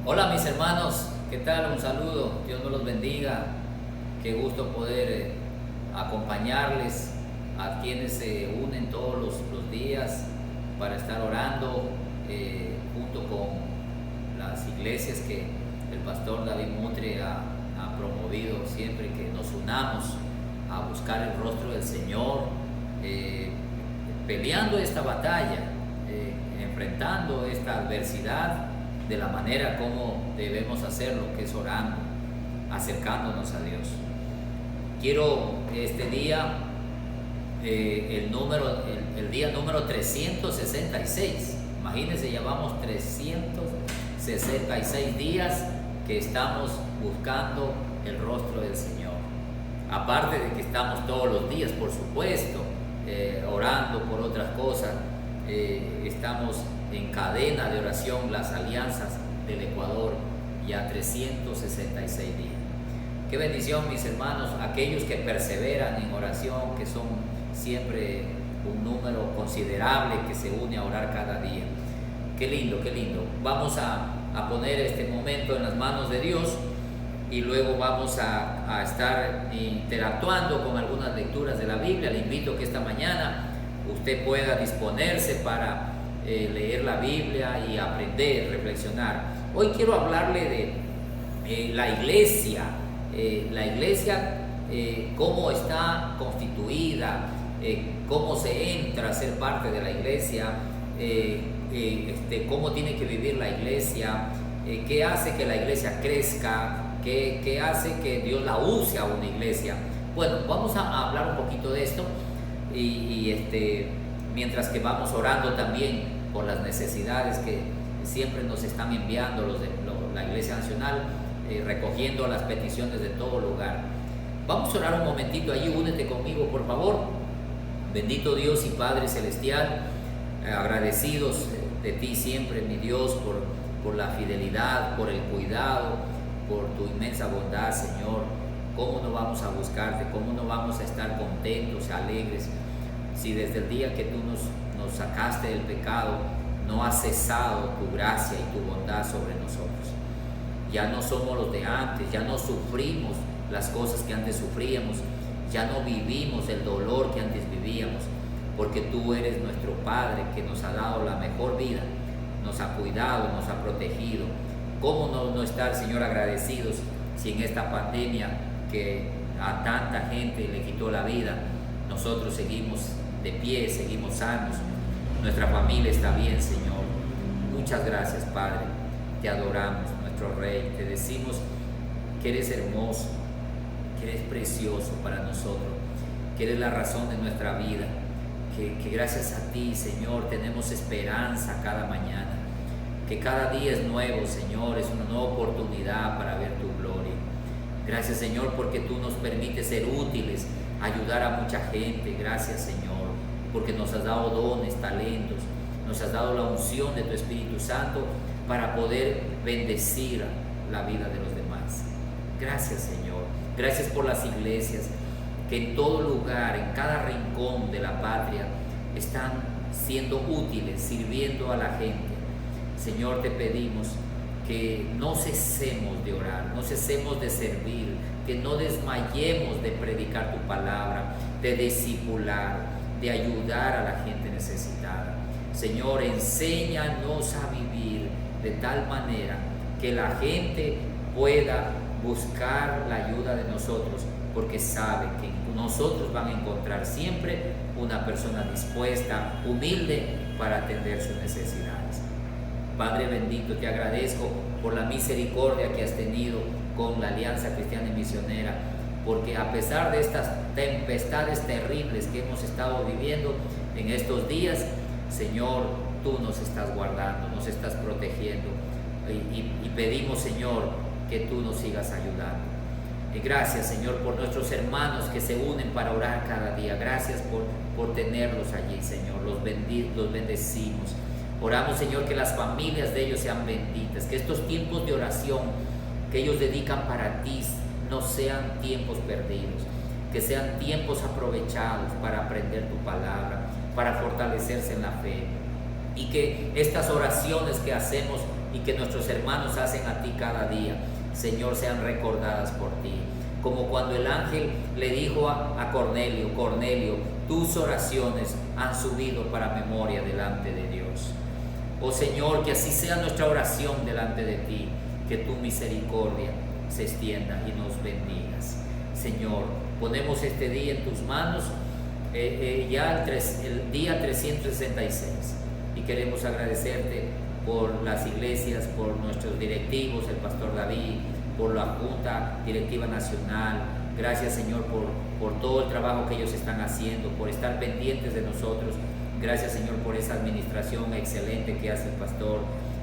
Hola mis hermanos, ¿qué tal? Un saludo, Dios nos los bendiga. Qué gusto poder acompañarles a quienes se unen todos los días para estar orando junto con las iglesias que el pastor David Mutre ha promovido siempre, que nos unamos a buscar el rostro del Señor, peleando esta batalla, enfrentando esta adversidad de la manera como debemos hacerlo, que es orando, acercándonos a Dios. Quiero este día, el día número 366, imagínense, llevamos 366 días que estamos buscando el rostro del Señor. Aparte de que estamos todos los días, por supuesto, orando por otras cosas, estamos en cadena de oración, las alianzas del Ecuador, ya 366 días. Qué bendición, mis hermanos, aquellos que perseveran en oración, que son siempre un número considerable que se une a orar cada día. Qué lindo, qué lindo. Vamos a poner este momento en las manos de Dios y luego vamos a estar interactuando con algunas lecturas de la Biblia. Le invito a que esta mañana usted pueda disponerse para leer la Biblia y aprender, reflexionar. Hoy quiero hablarle de la iglesia, cómo está constituida, cómo se entra a ser parte de la iglesia, cómo tiene que vivir la iglesia, qué hace que la iglesia crezca, qué hace que Dios la use a una iglesia. Bueno, vamos a hablar un poquito de esto mientras que vamos orando también por las necesidades que siempre nos están enviando la Iglesia Nacional, recogiendo las peticiones de todo lugar. Vamos a orar un momentito allí, únete conmigo por favor. Bendito Dios y Padre Celestial, agradecidos de ti siempre, mi Dios, por la fidelidad, por el cuidado, por tu inmensa bondad, Señor. ¿Cómo no vamos a buscarte? ¿Cómo no vamos a estar contentos, alegres, si desde el día que tú nos sacaste del pecado no has cesado tu gracia y tu bondad sobre nosotros? Ya no somos los de antes, ya no sufrimos las cosas que antes sufríamos, ya no vivimos el dolor que antes vivíamos, porque tú eres nuestro Padre que nos ha dado la mejor vida, nos ha cuidado, nos ha protegido. ¿Cómo no estar, Señor, agradecidos si en esta pandemia que a tanta gente le quitó la vida, nosotros seguimos de pie, seguimos sanos, nuestra familia está bien, Señor? Muchas gracias, Padre, te adoramos, nuestro Rey, te decimos que eres hermoso, que eres precioso para nosotros, que eres la razón de nuestra vida, que gracias a ti, Señor, tenemos esperanza cada mañana, que cada día es nuevo, Señor, es una nueva oportunidad para ver tu gloria. Gracias, Señor, porque tú nos permites ser útiles, ayudar a mucha gente. Gracias, Señor, porque nos has dado dones, talentos, nos has dado la unción de tu Espíritu Santo para poder bendecir la vida de los demás. Gracias, Señor. Gracias por las iglesias que en todo lugar, en cada rincón de la patria, están siendo útiles, sirviendo a la gente. Señor, te pedimos que no cesemos de orar, no cesemos de servir, que no desmayemos de predicar tu palabra, de discipular, de ayudar a la gente necesitada. Señor, enséñanos a vivir de tal manera que la gente pueda buscar la ayuda de nosotros, porque sabe que nosotros van a encontrar siempre una persona dispuesta, humilde, para atender sus necesidades. Padre bendito, te agradezco por la misericordia que has tenido con la Alianza Cristiana y Misionera, porque a pesar de estas tempestades terribles que hemos estado viviendo en estos días, Señor, tú nos estás guardando, nos estás protegiendo y pedimos, Señor, que tú nos sigas ayudando. Y gracias, Señor, por nuestros hermanos que se unen para orar cada día. Gracias por tenerlos allí, Señor, los bendecimos. Oramos, Señor, que las familias de ellos sean benditas, que estos tiempos de oración que ellos dedican para ti no sean tiempos perdidos, que sean tiempos aprovechados para aprender tu palabra, para fortalecerse en la fe. y que estas oraciones que hacemos y que nuestros hermanos hacen a ti cada día, Señor, sean recordadas por ti. Como cuando el ángel le dijo a Cornelio: Cornelio, tus oraciones han subido para memoria delante de Dios. Oh Señor, que así sea nuestra oración delante de ti, que tu misericordia se extienda y nos bendigas. Señor, ponemos este día en tus manos, ya el día 366, y queremos agradecerte por las iglesias, por nuestros directivos, el pastor David, por la Junta Directiva Nacional. Gracias, Señor, por todo el trabajo que ellos están haciendo, por estar pendientes de nosotros. Gracias, Señor, por esa administración excelente que hace el pastor.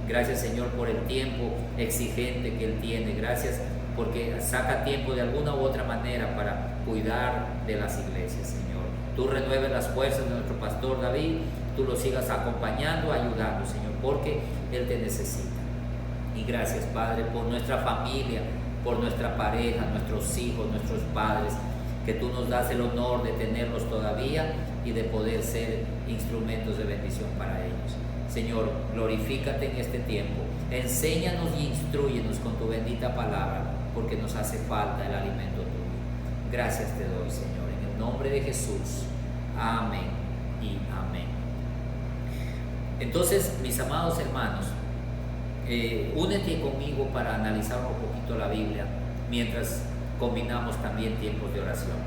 Gracias, Señor, por el tiempo exigente que él tiene. Gracias porque saca tiempo de alguna u otra manera para cuidar de las iglesias, Señor. Tú renueves las fuerzas de nuestro pastor David, tú lo sigas acompañando, ayudando, Señor, porque él te necesita. Y gracias, Padre, por nuestra familia, por nuestra pareja, nuestros hijos, nuestros padres, que tú nos das el honor de tenerlos todavía y de poder ser instrumentos de bendición para ellos. Señor, glorifícate en este tiempo, enséñanos y instrúyenos con tu bendita palabra, porque nos hace falta el alimento tuyo. Gracias te doy, Señor, en el nombre de Jesús. Amén y amén. Entonces, mis amados hermanos, únete conmigo para analizar un poquito la Biblia, mientras combinamos también tiempos de oración.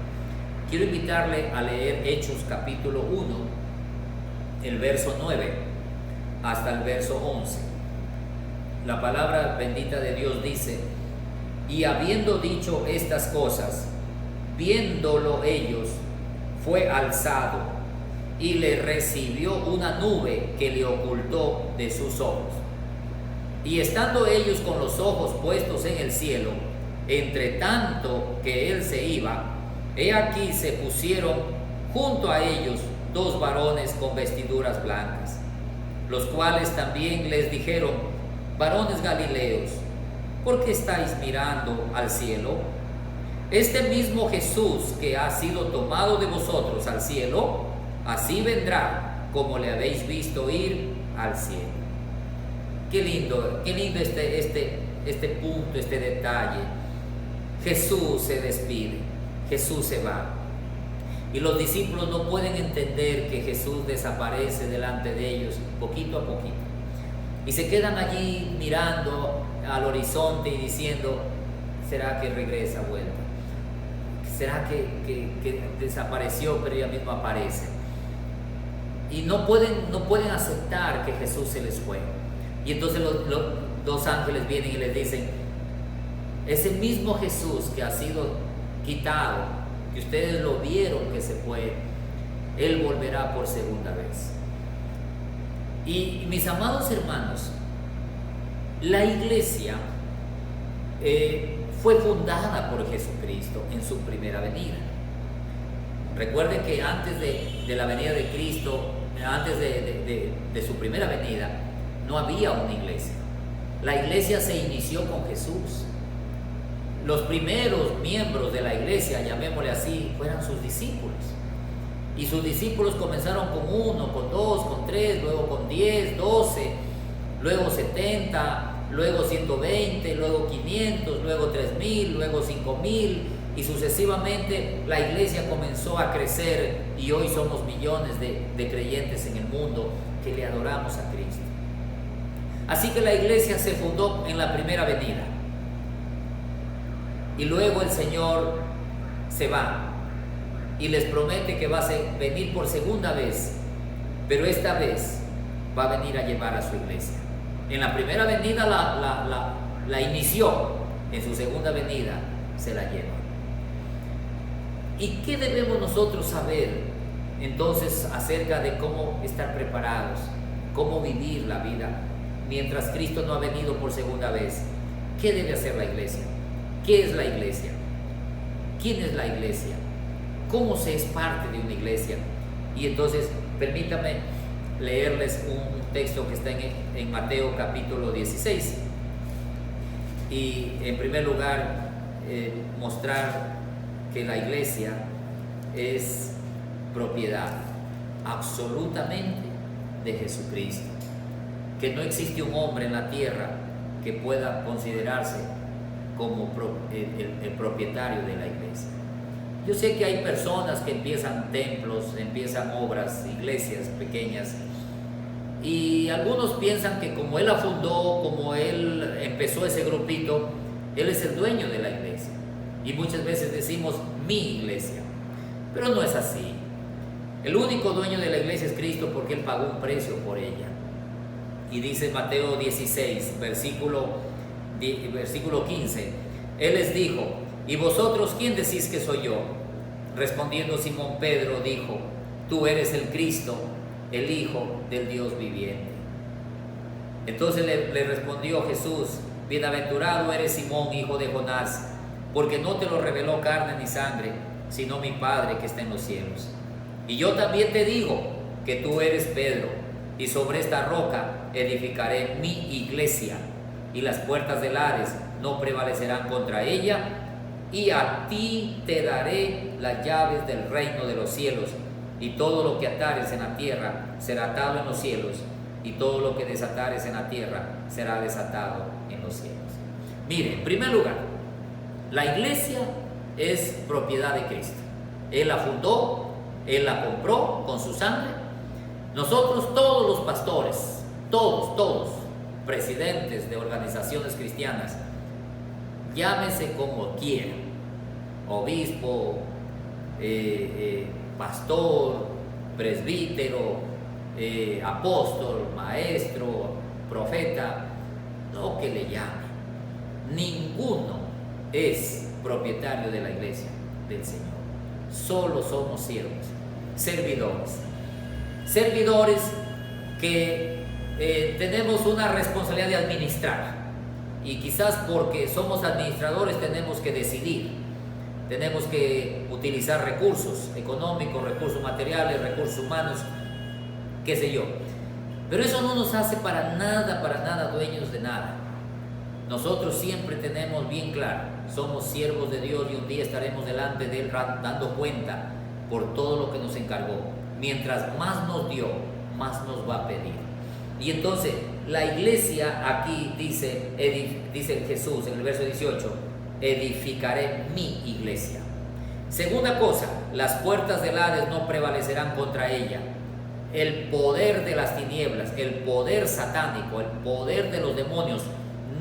Quiero invitarle a leer Hechos capítulo 1, el verso 9 hasta el verso 11. La palabra bendita de Dios dice: y habiendo dicho estas cosas, viéndolo ellos, fue alzado y le recibió una nube que le ocultó de sus ojos. Y estando ellos con los ojos puestos en el cielo, entre tanto que él se iba, he aquí se pusieron junto a ellos dos varones con vestiduras blancas, los cuales también les dijeron: varones galileos, ¿por qué estáis mirando al cielo? Este mismo Jesús que ha sido tomado de vosotros al cielo, así vendrá como le habéis visto ir al cielo. Qué lindo este punto, este detalle. Jesús se despide, Jesús se va. Y los discípulos no pueden entender que Jesús desaparece delante de ellos poquito a poquito. Y se quedan allí mirando al horizonte y diciendo: ¿será que regresa vuelta? ¿Será que desapareció pero ella misma aparece? Y no pueden aceptar que Jesús se les fue. Y entonces los dos ángeles vienen y les dicen: ese mismo Jesús que ha sido quitado, que ustedes lo vieron que se fue, Él volverá por segunda vez. Y mis amados hermanos, la iglesia fue fundada por Jesucristo en su primera venida. Recuerden que antes de la venida de Cristo, antes de su primera venida, no había una iglesia. La iglesia se inició con Jesús. Los primeros miembros de la iglesia, llamémosle así, fueron sus discípulos. Y sus discípulos comenzaron con 1, con 2, con 3, luego con 10, 12, luego 70, luego 120, luego 500, luego 3000, luego 5000, y sucesivamente la iglesia comenzó a crecer y hoy somos millones de creyentes en el mundo que le adoramos a Cristo. Así que la iglesia se fundó en la primera venida. Y luego el Señor se va y les promete que va a venir por segunda vez, pero esta vez va a venir a llevar a su iglesia. En la primera venida la inició, en su segunda venida se la lleva. ¿Y qué debemos nosotros saber entonces acerca de cómo estar preparados, cómo vivir la vida mientras Cristo no ha venido por segunda vez? ¿Qué debe hacer la iglesia? ¿Qué es la iglesia? ¿Quién es la iglesia? ¿Cómo se es parte de una iglesia? Y entonces permítame leerles un texto que está en Mateo capítulo 16. Y en primer lugar, mostrar que la iglesia es propiedad absolutamente de Jesucristo. que no existe un hombre en la tierra que pueda considerarse como el propietario de la iglesia. Yo sé que hay personas que empiezan templos, empiezan obras, iglesias pequeñas, y algunos piensan que como él la fundó, como él empezó ese grupito, él es el dueño de la iglesia. Y muchas veces decimos mi iglesia, pero no es así. El único dueño de la iglesia es Cristo, porque él pagó un precio por ella. Y dice Mateo 16, versículo 15, él les dijo: ¿y vosotros quién decís que soy yo? Respondiendo Simón Pedro dijo: tú eres el Cristo, el Hijo del Dios viviente. Entonces le respondió Jesús: bienaventurado eres Simón, hijo de Jonás, porque no te lo reveló carne ni sangre, sino mi Padre que está en los cielos. Y yo también te digo que tú eres Pedro, y sobre esta roca edificaré mi iglesia, y las puertas del Hades no prevalecerán contra ella, y a ti te daré las llaves del reino de los cielos, y todo lo que atares en la tierra será atado en los cielos, y todo lo que desatares en la tierra será desatado en los cielos. Mire, en primer lugar, la iglesia es propiedad de Cristo. Él la fundó, Él la compró con su sangre. Nosotros, todos los pastores, todos, presidentes de organizaciones cristianas, llámese como quieran, obispo, pastor, presbítero, apóstol, maestro, profeta, lo que le llame, ninguno es propietario de la iglesia del Señor. Solo somos siervos, servidores que tenemos una responsabilidad de administrar, y quizás porque somos administradores tenemos que decidir, tenemos que utilizar recursos económicos, recursos materiales, recursos humanos, qué sé yo, pero eso no nos hace para nada dueños de nada. Nosotros siempre tenemos bien claro, somos siervos de Dios, y un día estaremos delante de Él dando cuenta por todo lo que nos encargó. Mientras más nos dio, más nos va a pedir. Y entonces la iglesia aquí dice Jesús en el verso 18: edificaré mi iglesia. Segunda cosa, las puertas del Hades no prevalecerán contra ella. El poder de las tinieblas, el poder satánico, el poder de los demonios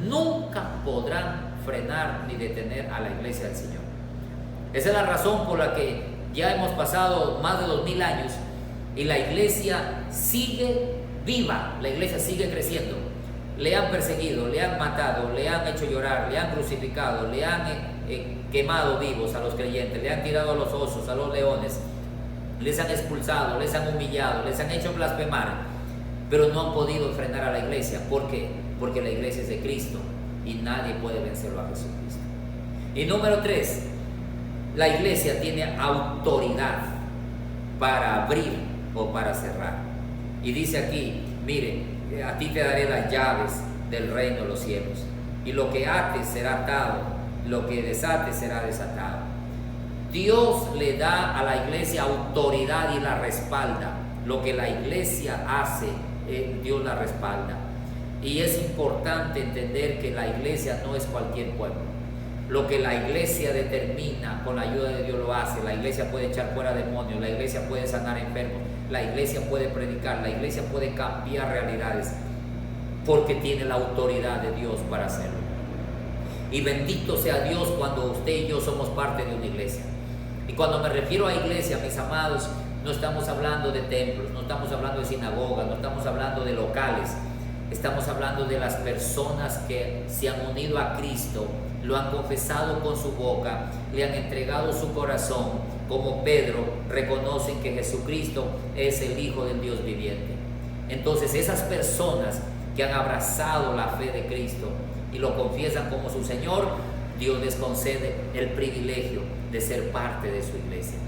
nunca podrán frenar ni detener a la iglesia del Señor. Esa es la razón por la que ya hemos pasado más de 2000 años y la iglesia sigue viva, la iglesia sigue creciendo. Le han perseguido, le han matado, le han hecho llorar, le han crucificado, le han quemado vivos a los creyentes, le han tirado a los osos, a los leones, les han expulsado, les han humillado, les han hecho blasfemar, pero no han podido frenar a la iglesia. ¿Por qué? Porque la iglesia es de Cristo y nadie puede vencerlo a Jesucristo. Y número 3, la iglesia tiene autoridad para abrir o para cerrar. Y dice aquí, mire, a ti te daré las llaves del reino de los cielos, y lo que ates será atado, lo que desates será desatado. Dios le da a la iglesia autoridad y la respalda. Lo que la iglesia hace, Dios la respalda. Y es importante entender que la iglesia no es cualquier pueblo. Lo que la iglesia determina, con la ayuda de Dios lo hace. La iglesia puede echar fuera demonios, la iglesia puede sanar enfermos, la iglesia puede predicar, la iglesia puede cambiar realidades, porque tiene la autoridad de Dios para hacerlo. Y bendito sea Dios cuando usted y yo somos parte de una iglesia. Y cuando me refiero a iglesia, mis amados, no estamos hablando de templos, no estamos hablando de sinagogas, no estamos hablando de locales. Estamos hablando de las personas que se han unido a Cristo, lo han confesado con su boca, le han entregado su corazón, como Pedro, reconocen que Jesucristo es el Hijo del Dios viviente. Entonces esas personas que han abrazado la fe de Cristo y lo confiesan como su Señor, Dios les concede el privilegio de ser parte de su iglesia.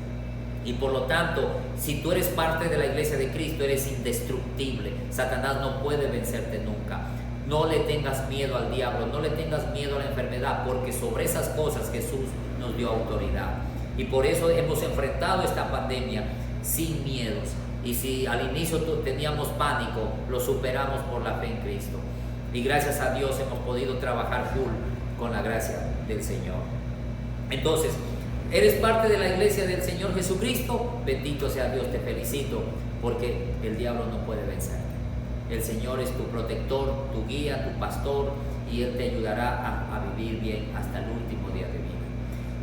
Y por lo tanto, si tú eres parte de la iglesia de Cristo, eres indestructible. Satanás no puede vencerte nunca. No le tengas miedo al diablo, no le tengas miedo a la enfermedad, porque sobre esas cosas Jesús nos dio autoridad. Y por eso hemos enfrentado esta pandemia sin miedos, Y si al inicio teníamos pánico, lo superamos por la fe en Cristo. Y gracias a Dios hemos podido trabajar full con la gracia del Señor. Entonces, ¿eres parte de la iglesia del Señor Jesucristo? Bendito sea Dios, te felicito, porque el diablo no puede vencerte. El Señor es tu protector, tu guía, tu pastor, y Él te ayudará a vivir bien hasta el último día de vida.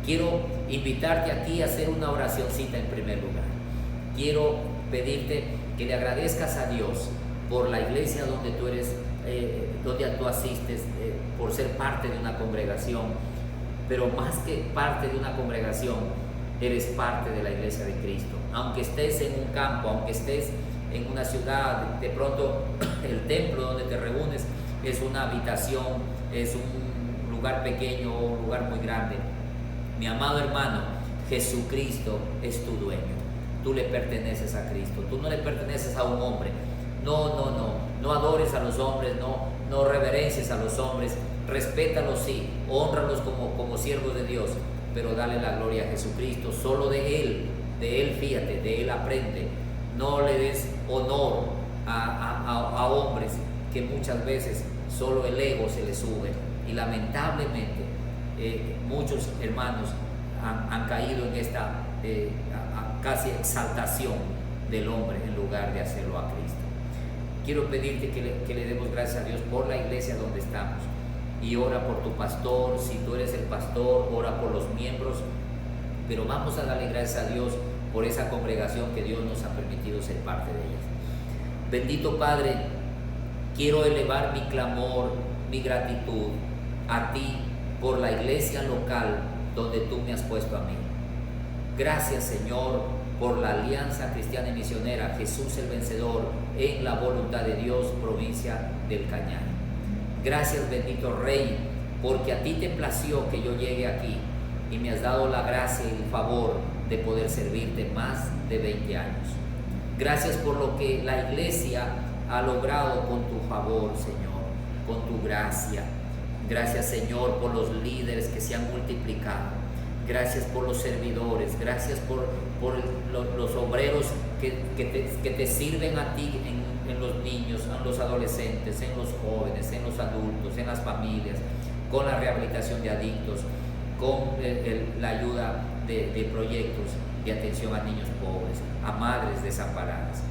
Quiero invitarte aquí a hacer una oracióncita en primer lugar. Quiero pedirte que le agradezcas a Dios por la iglesia donde tú eres, donde tú asistes, por ser parte de una congregación, pero más que parte de una congregación, eres parte de la iglesia de Cristo. Aunque estés en un campo, aunque estés en una ciudad, de pronto el templo donde te reúnes es una habitación, es un lugar pequeño o un lugar muy grande. Mi amado hermano, Jesucristo es tu dueño. Tú le perteneces a Cristo, tú no le perteneces a un hombre. No adores a los hombres, no reverencies a los hombres, respétalos sí, hónralos como siervos de Dios, pero dale la gloria a Jesucristo. Solo de Él fíjate, de Él aprende. No le des honor a hombres que muchas veces solo el ego se les sube, y lamentablemente muchos hermanos han caído en esta casi exaltación del hombre en lugar de hacerlo a Cristo. Quiero pedirte que le demos gracias a Dios por la iglesia donde estamos, y ora por tu pastor. Si tú eres el pastor, ora por los miembros, pero vamos a darle gracias a Dios por esa congregación que Dios nos ha permitido ser parte de ella. Bendito Padre, quiero elevar mi clamor, mi gratitud a ti por la iglesia local donde tú me has puesto a mí. Gracias, Señor, por la Alianza Cristiana y Misionera Jesús el Vencedor en la voluntad de Dios, provincia del Cañar. Gracias, bendito Rey, porque a ti te plació que yo llegue aquí y me has dado la gracia y el favor de poder servirte más de 20 años. Gracias por lo que la iglesia ha logrado con tu favor, Señor, con tu gracia. Gracias, Señor, por los líderes que se han multiplicado. Gracias por los servidores, gracias por los obreros que te sirven a ti en los niños, en los adolescentes, en los jóvenes, en los adultos, en las familias, con la rehabilitación de adictos, con la ayuda de proyectos de atención a niños pobres, a madres desamparadas.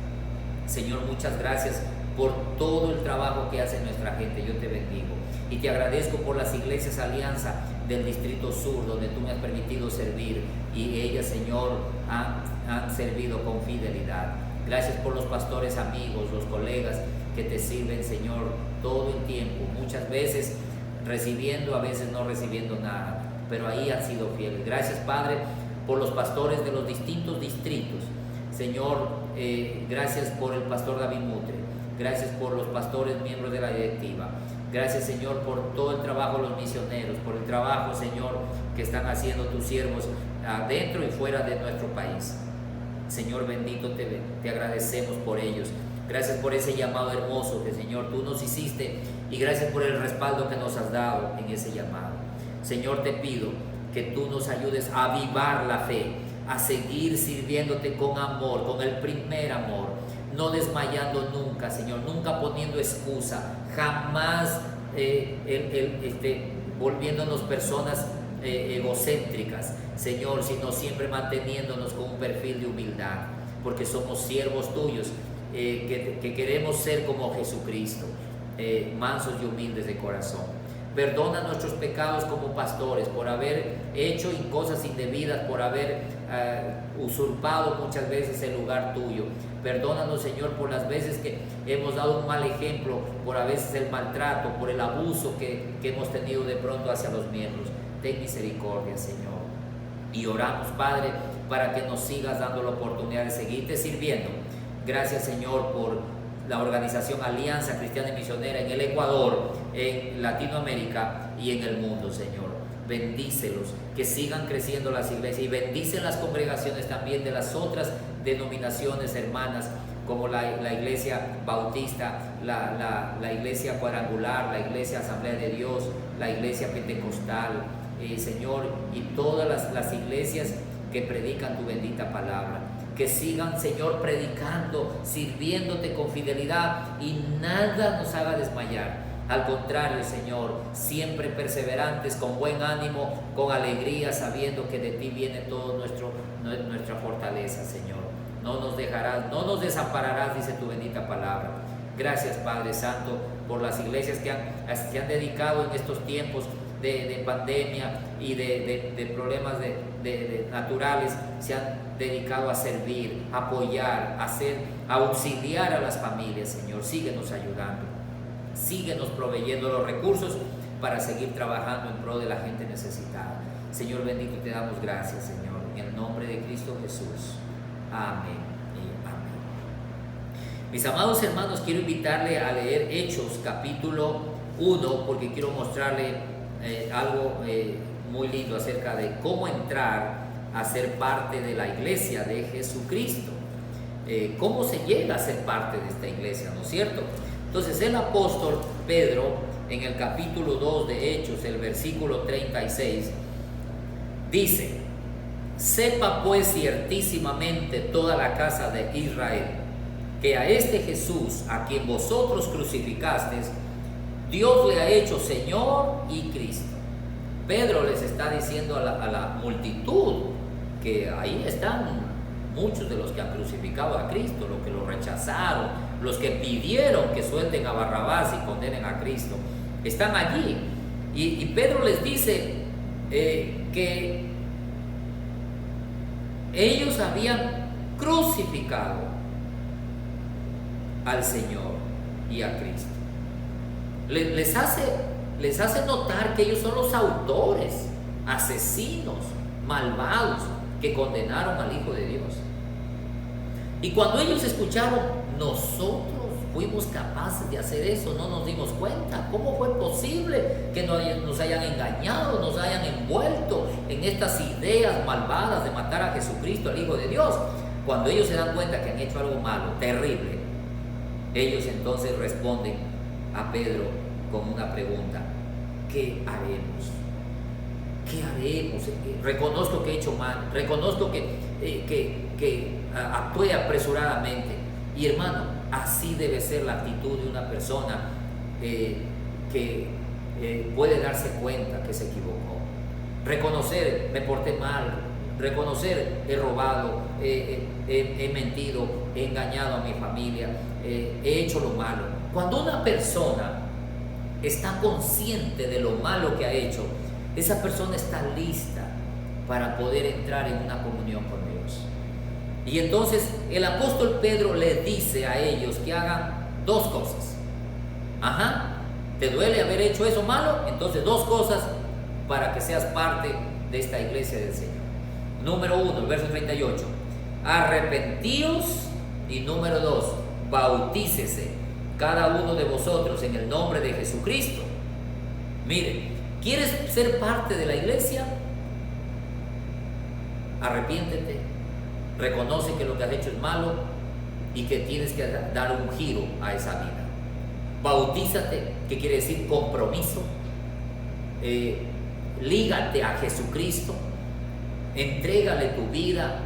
Señor, muchas gracias por todo el trabajo que hace nuestra gente. Yo te bendigo y te agradezco por las iglesias Alianza del Distrito Sur, donde tú me has permitido servir, y ellas, Señor, han servido con fidelidad. Gracias por los pastores amigos, los colegas que te sirven, Señor, todo el tiempo, muchas veces recibiendo, a veces no recibiendo nada, pero ahí han sido fieles. Gracias, Padre, por los pastores de los distintos distritos. Señor, gracias por el pastor David Mutre, gracias por los pastores miembros de la directiva. Gracias, Señor, por todo el trabajo de los misioneros, por el trabajo, Señor, que están haciendo tus siervos adentro y fuera de nuestro país. Señor bendito, te agradecemos por ellos. Gracias por ese llamado hermoso que, Señor, tú nos hiciste, y gracias por el respaldo que nos has dado en ese llamado. Señor, te pido que tú nos ayudes a avivar la fe, a seguir sirviéndote con amor, con el primer amor, no desmayando nunca, Señor, nunca poniendo excusa, jamás volviéndonos personas egocéntricas, Señor, sino siempre manteniéndonos con un perfil de humildad, porque somos siervos tuyos, que queremos ser como Jesucristo, mansos y humildes de corazón. Perdona nuestros pecados como pastores por haber hecho cosas indebidas, por haber usurpado muchas veces el lugar tuyo. Perdónanos, Señor, por las veces que hemos dado un mal ejemplo, por a veces el maltrato, por el abuso que hemos tenido de pronto hacia los miembros. Ten misericordia, Señor. Y oramos, Padre, para que nos sigas dando la oportunidad de seguirte sirviendo. Gracias, Señor, por la organización Alianza Cristiana y Misionera en el Ecuador, en Latinoamérica y en el mundo, Señor. Bendícelos, que sigan creciendo las iglesias, y bendice las congregaciones también de las otras denominaciones hermanas, como la iglesia bautista, la iglesia cuadrangular, la iglesia Asamblea de Dios, la iglesia pentecostal, Señor, y todas las iglesias que predican tu bendita palabra. que sigan, Señor, predicando, sirviéndote con fidelidad y nada nos haga desmayar. Al contrario, Señor, siempre perseverantes, con buen ánimo, con alegría, sabiendo que de ti viene todo nuestra fortaleza, Señor. No nos dejarás, no nos desampararás, dice tu bendita palabra. Gracias, Padre Santo, por las iglesias que han dedicado en estos tiempos de pandemia y de problemas naturales, se han dedicado a servir, a apoyar, a auxiliar a las familias, Señor. Síguenos ayudando, síguenos proveyendo los recursos para seguir trabajando en pro de la gente necesitada. Señor bendito, te damos gracias, Señor, en el nombre de Cristo Jesús. Amén y amén. Mis amados hermanos, quiero invitarle a leer Hechos capítulo 1, porque quiero mostrarle algo muy lindo acerca de cómo entrar a ser parte de la iglesia de Jesucristo. Cómo se llega a ser parte de esta iglesia, ¿no es cierto? Entonces el apóstol Pedro, en el capítulo 2 de Hechos, el versículo 36, dice: sepa pues ciertísimamente toda la casa de Israel, que a este Jesús, a quien vosotros crucificasteis, Dios le ha hecho Señor y Cristo. Pedro les está diciendo a la multitud, que ahí están muchos de los que han crucificado a Cristo, los que lo rechazaron, los que pidieron que suelten a Barrabás y condenen a Cristo, están allí. Y Pedro les dice que ellos habían crucificado al Señor y a Cristo. Les hace notar que ellos son los autores, asesinos, malvados, que condenaron al Hijo de Dios. Y cuando ellos escucharon, nosotros fuimos capaces de hacer eso, no nos dimos cuenta. ¿Cómo fue posible que nos hayan engañado, nos hayan envuelto en estas ideas malvadas de matar a Jesucristo, al Hijo de Dios? Cuando ellos se dan cuenta que han hecho algo malo, terrible, ellos entonces responden a Pedro con una pregunta: ¿qué haremos? ¿Qué haremos? Reconozco que he hecho mal, reconozco que actué apresuradamente. Y hermano, así debe ser la actitud de una persona que puede darse cuenta que se equivocó. Reconocer: me porté mal. Reconocer: he robado, he mentido, he engañado a mi familia, he hecho lo malo. Cuando una persona está consciente de lo malo que ha hecho, esa persona está lista para poder entrar en una comunión con Dios. Y entonces el apóstol Pedro les dice a ellos que hagan dos cosas. ¿Te duele haber hecho eso malo? Entonces dos cosas para que seas parte de esta iglesia del Señor. Número 1, el verso 38, arrepentíos. Y número 2, bautícese cada uno de vosotros en el nombre de Jesucristo. Mire, ¿quieres ser parte de la iglesia? Arrepiéntete, reconoce que lo que has hecho es malo y que tienes que dar un giro a esa vida. Bautízate, que quiere decir compromiso. Lígate a Jesucristo, entrégale tu vida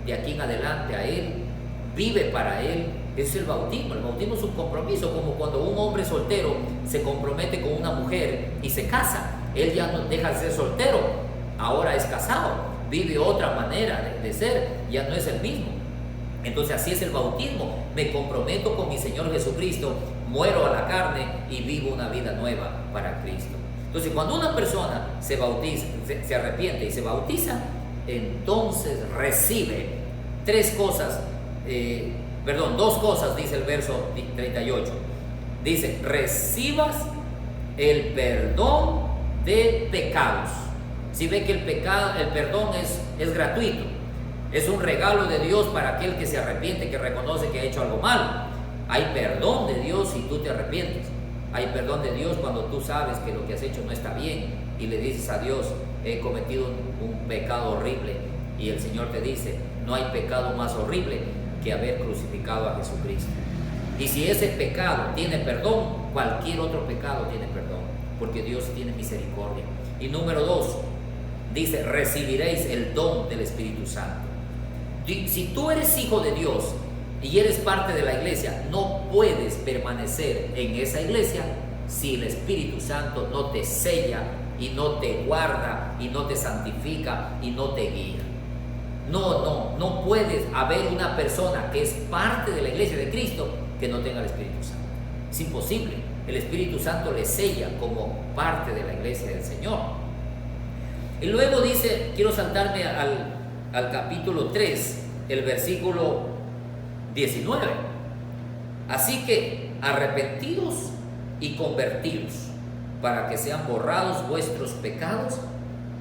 de aquí en adelante a Él, vive para Él. Es el bautismo. El bautismo es un compromiso, como cuando un hombre soltero se compromete con una mujer y se casa. Él ya no deja de ser soltero, ahora es casado, vive otra manera de ser, ya no es el mismo. Entonces así es el bautismo: me comprometo con mi Señor Jesucristo, muero a la carne y vivo una vida nueva para Cristo. Entonces cuando una persona se bautiza, se arrepiente y se bautiza, entonces recibe dos cosas, dice el verso 38. Dice: recibas el perdón de pecados. Si ve que el perdón es gratuito, es un regalo de Dios para aquel que se arrepiente, que reconoce que ha hecho algo malo. Hay perdón de Dios si tú te arrepientes. Hay perdón de Dios cuando tú sabes que lo que has hecho no está bien y le dices a Dios: he cometido un pecado horrible. Y el Señor te dice: no hay pecado más horrible que haber crucificado a Jesucristo. Y si ese pecado tiene perdón, cualquier otro pecado tiene perdón, porque Dios tiene misericordia. Y número 2, dice: recibiréis el don del Espíritu Santo. Si tú eres hijo de Dios y eres parte de la iglesia, no puedes permanecer en esa iglesia si el Espíritu Santo no te sella y no te guarda y no te santifica y no te guía. No puedes haber una persona que es parte de la iglesia de Cristo que no tenga el Espíritu Santo. Es imposible. El Espíritu Santo le sella como parte de la iglesia del Señor. Y luego dice, quiero saltarme al capítulo 3, el versículo 19. Así que arrepentidos y convertidos, para que sean borrados vuestros pecados,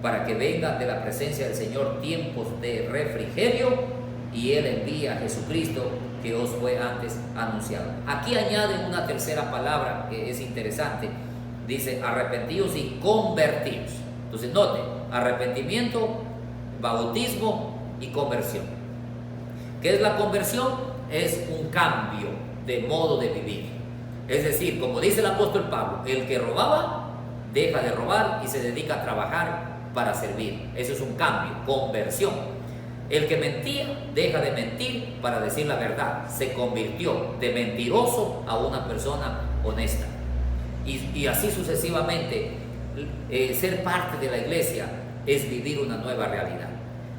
para que vengan de la presencia del Señor tiempos de refrigerio, y Él envía a Jesucristo, que os fue antes anunciado. Aquí añade una tercera palabra que es interesante. Dice arrepentidos y convertidos. Entonces note, arrepentimiento, bautismo y conversión. ¿Qué es la conversión? Es un cambio de modo de vivir. Es decir, como dice el apóstol Pablo, el que robaba deja de robar y se dedica a trabajar para servir. Eso es un cambio, conversión. El que mentía deja de mentir para decir la verdad. Se convirtió de mentiroso a una persona honesta. Y así sucesivamente. Ser parte de la iglesia es vivir una nueva realidad.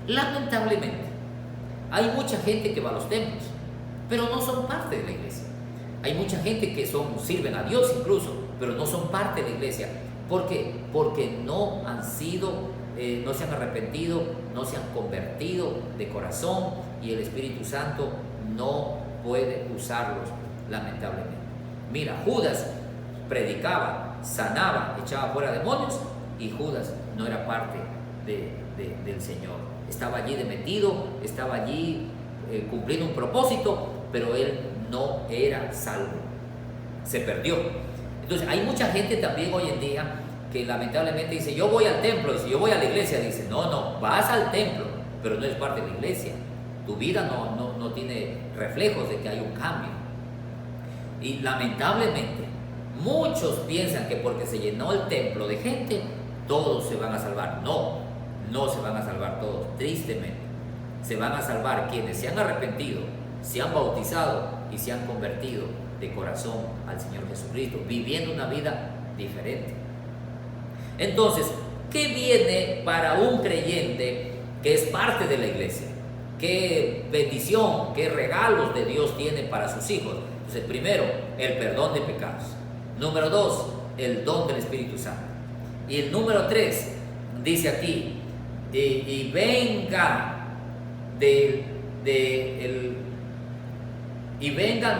Lamentablemente, hay mucha gente que va a los templos, pero no son parte de la iglesia. Hay mucha gente que sirven a Dios incluso, pero no son parte de la iglesia. ¿Por qué? Porque no han sido, no se han arrepentido, no se han convertido de corazón, y el Espíritu Santo no puede usarlos, lamentablemente. Mira, Judas predicaba, sanaba, echaba fuera demonios, y Judas no era parte del Señor. Estaba allí de metido, estaba allí cumpliendo un propósito, pero él no era salvo, se perdió. Entonces hay mucha gente también hoy en día que lamentablemente dice, yo voy al templo, y si yo voy a la iglesia, dice, no, vas al templo, pero no eres parte de la iglesia. Tu vida no tiene reflejos de que hay un cambio. Y lamentablemente muchos piensan que porque se llenó el templo de gente, todos se van a salvar. No se van a salvar todos, tristemente. Se van a salvar quienes se han arrepentido, se han bautizado y se han convertido de corazón al Señor Jesucristo, viviendo una vida diferente. Entonces, ¿qué viene para un creyente que es parte de la iglesia? ¿Qué bendición, qué regalos de Dios tiene para sus hijos? Entonces, primero, el perdón de pecados. Número 2, el don del Espíritu Santo. Y el número 3, dice aquí, y vengan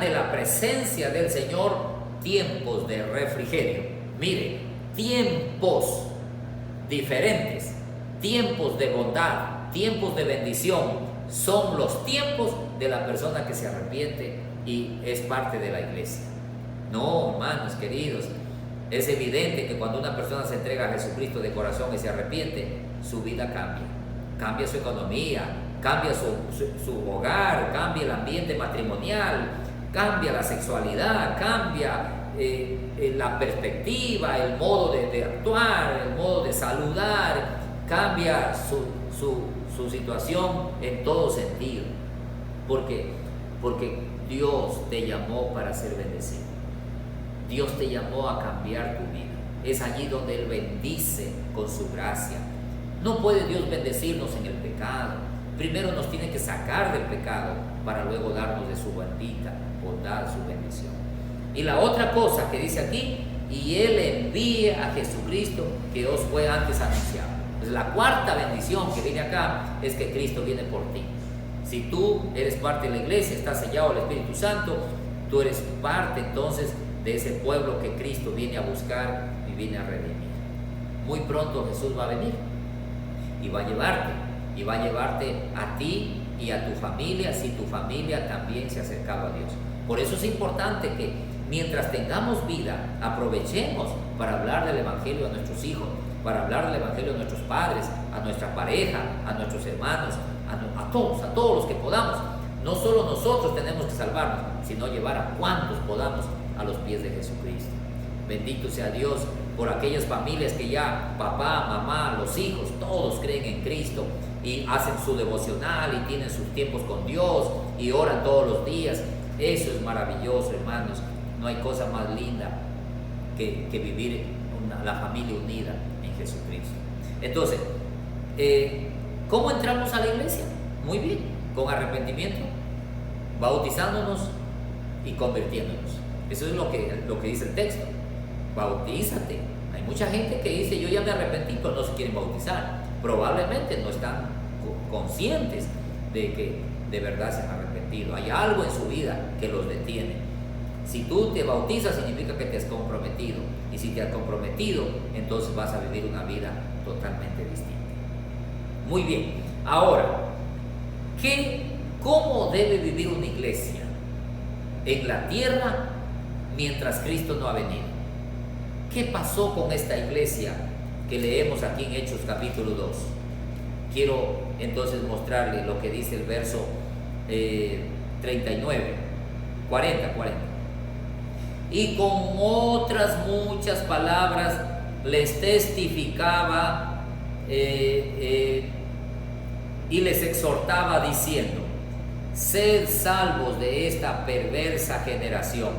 de la presencia del Señor tiempos de refrigerio. Mire, tiempos diferentes, tiempos de bondad, tiempos de bendición, son los tiempos de la persona que se arrepiente y es parte de la iglesia. No, hermanos queridos, es evidente que cuando una persona se entrega a Jesucristo de corazón y se arrepiente, su vida cambia su economía, cambia su hogar, cambia el ambiente matrimonial, cambia la sexualidad, cambia la perspectiva, el modo de actuar, el modo de saludar, cambia su situación en todo sentido. ¿Por qué? Porque Dios te llamó para ser bendecido. Dios te llamó a cambiar tu vida. Es allí donde Él bendice con su gracia. No puede Dios bendecirnos en el pecado. Primero nos tiene que sacar del pecado para luego darnos de su bendita bondad, su bendición. Y la otra cosa que dice aquí, y Él envía a Jesucristo que os fue antes anunciado. Pues la cuarta bendición que viene acá es que Cristo viene por ti. Si tú eres parte de la iglesia, estás sellado al Espíritu Santo, tú eres parte entonces de ese pueblo que Cristo viene a buscar y viene a redimir. Muy pronto Jesús va a venir y va a llevarte a ti y a tu familia, si tu familia también se ha acercado a Dios. Por eso es importante que mientras tengamos vida, aprovechemos para hablar del Evangelio a nuestros hijos, para hablar del Evangelio a nuestros padres, a nuestra pareja, a nuestros hermanos, a todos los que podamos. No solo nosotros tenemos que salvarnos, sino llevar a cuantos podamos a los pies de Jesucristo. Bendito sea Dios por aquellas familias que ya papá, mamá, los hijos, todos creen en Cristo y hacen su devocional y tienen sus tiempos con Dios y oran todos los días. Eso es maravilloso, hermanos. No hay cosa más linda que vivir la familia unida en Jesucristo. Entonces, ¿cómo entramos a la iglesia? Muy bien, con arrepentimiento, bautizándonos y convirtiéndonos. Eso es lo que dice el texto. Bautízate. Hay mucha gente que dice: yo ya me arrepentí, pero no se quieren bautizar. Probablemente no están conscientes de que de verdad se han arrepentido. Hay algo en su vida que los detiene. Si tú te bautizas, significa que te has comprometido, y si te has comprometido, entonces vas a vivir una vida totalmente distinta. Muy bien. Ahora, ¿cómo debe vivir una iglesia en la tierra mientras Cristo no ha venido? ¿Qué pasó con esta iglesia que leemos aquí en Hechos capítulo 2? Quiero entonces mostrarle lo que dice el verso 39, 40. Y con otras muchas palabras les testificaba y les exhortaba diciendo: sed salvos de esta perversa generación.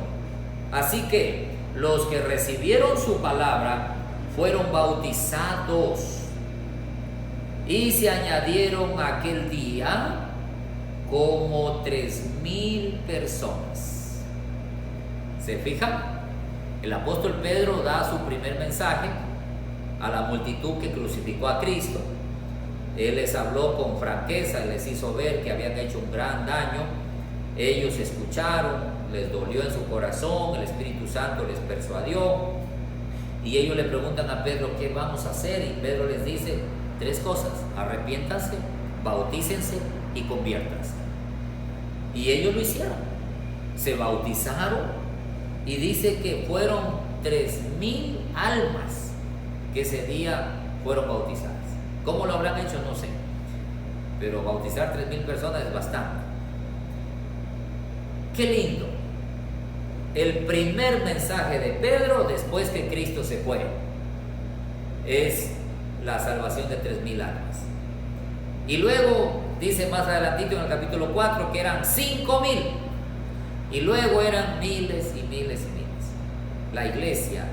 Así que los que recibieron su palabra fueron bautizados, y se añadieron aquel día como 3,000 personas. ¿Se fijan? El apóstol Pedro da su primer mensaje a la multitud que crucificó a Cristo. Él les habló con franqueza, les hizo ver que habían hecho un gran daño. Ellos escucharon, les dolió en su corazón, el Espíritu Santo les persuadió, y ellos le preguntan a Pedro: ¿qué vamos a hacer? Y Pedro les dice 3 cosas: arrepiéntanse, bautícense y conviértanse. Y ellos lo hicieron, se bautizaron, y dice que fueron 3,000 almas que ese día fueron bautizadas. ¿Cómo lo habrán hecho? No sé, pero bautizar 3,000 personas es bastante. ¡Qué lindo! El primer mensaje de Pedro después que Cristo se fue es la salvación de 3,000 almas. Y luego dice más adelantito en el capítulo 4 que eran 5,000, y luego eran miles y miles y miles. La iglesia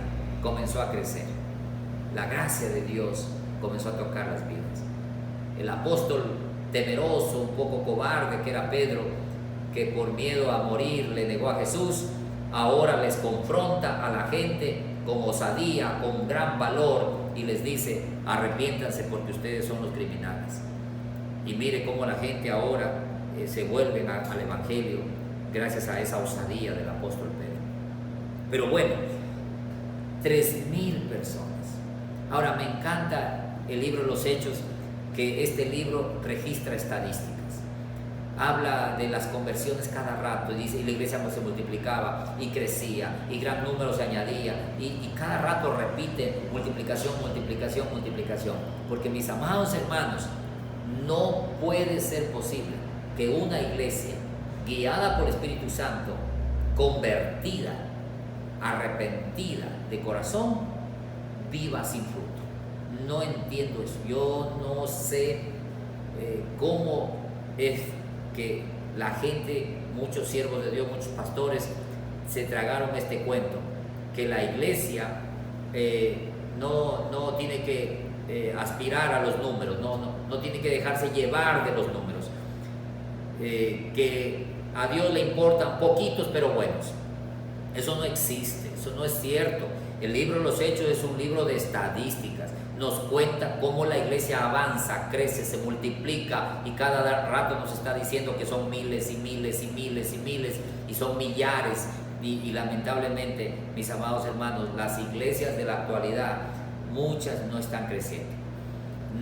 comenzó a crecer, la gracia de Dios comenzó a tocar las vidas. El apóstol temeroso, un poco cobarde que era Pedro, que por miedo a morir le negó a Jesús, ahora les confronta a la gente con osadía, con gran valor, y les dice: arrepiéntanse porque ustedes son los criminales. Y mire cómo la gente ahora se vuelve al evangelio gracias a esa osadía del apóstol Pedro. Pero bueno, 3,000 personas. Ahora, me encanta el libro de los Hechos, que este libro registra estadísticas. Habla de las conversiones cada rato, y dice: y la iglesia se multiplicaba y crecía, y gran número se añadía, y cada rato repite multiplicación, multiplicación, multiplicación. Porque, mis amados hermanos, no puede ser posible que una iglesia guiada por el Espíritu Santo, convertida, arrepentida de corazón, viva sin fruto. No entiendo eso. Yo no sé cómo es que la gente, muchos siervos de Dios, muchos pastores, se tragaron este cuento, que la iglesia no tiene que aspirar a los números, no tiene que dejarse llevar de los números, que a Dios le importan poquitos pero buenos. Eso no existe, eso no es cierto. El libro de los Hechos es un libro de estadísticas. Nos cuenta cómo la iglesia avanza, crece, se multiplica, y cada rato nos está diciendo que son miles y miles y miles y miles, y son millares. Y lamentablemente, mis amados hermanos, las iglesias de la actualidad, muchas no están creciendo.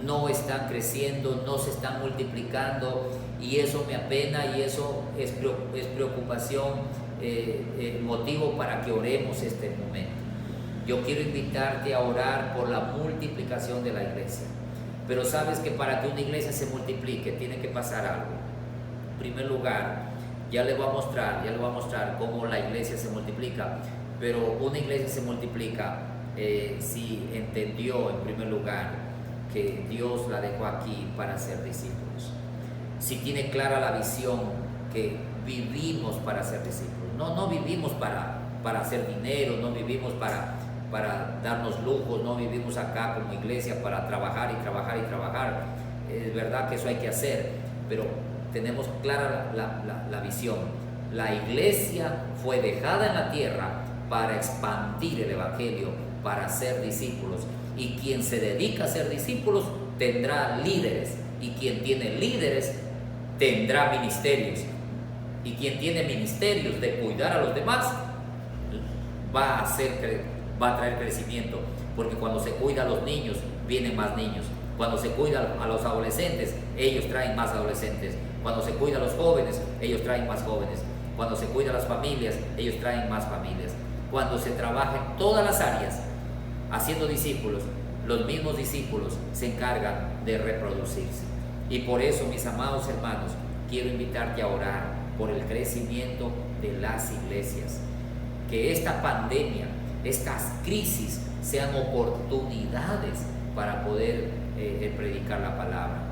No están creciendo, no se están multiplicando, y eso me apena, y eso es preocupación, motivo para que oremos este momento. Yo quiero invitarte a orar por la multiplicación de la iglesia. Pero sabes que para que una iglesia se multiplique tiene que pasar algo. En primer lugar, ya le voy a mostrar cómo la iglesia se multiplica. Pero una iglesia se multiplica si entendió en primer lugar que Dios la dejó aquí para ser discípulos, si tiene clara la visión que vivimos para ser discípulos, no vivimos para hacer dinero, no vivimos para darnos lujos, no vivimos acá como iglesia para trabajar y trabajar y trabajar. Es verdad que eso hay que hacer, pero tenemos clara la visión. La iglesia fue dejada en la tierra para expandir el evangelio, para ser discípulos, y quien se dedica a ser discípulos tendrá líderes, y quien tiene líderes tendrá ministerios, y quien tiene ministerios de cuidar a los demás va a traer crecimiento, porque cuando se cuida a los niños vienen más niños, cuando se cuida a los adolescentes ellos traen más adolescentes, cuando se cuida a los jóvenes ellos traen más jóvenes, cuando se cuida a las familias ellos traen más familias. Cuando se trabaja en todas las áreas haciendo discípulos, los mismos discípulos se encargan de reproducirse. Y por eso, mis amados hermanos, quiero invitarte a orar por el crecimiento de las iglesias. Que esta pandemia, estas crisis sean oportunidades para poder predicar la palabra,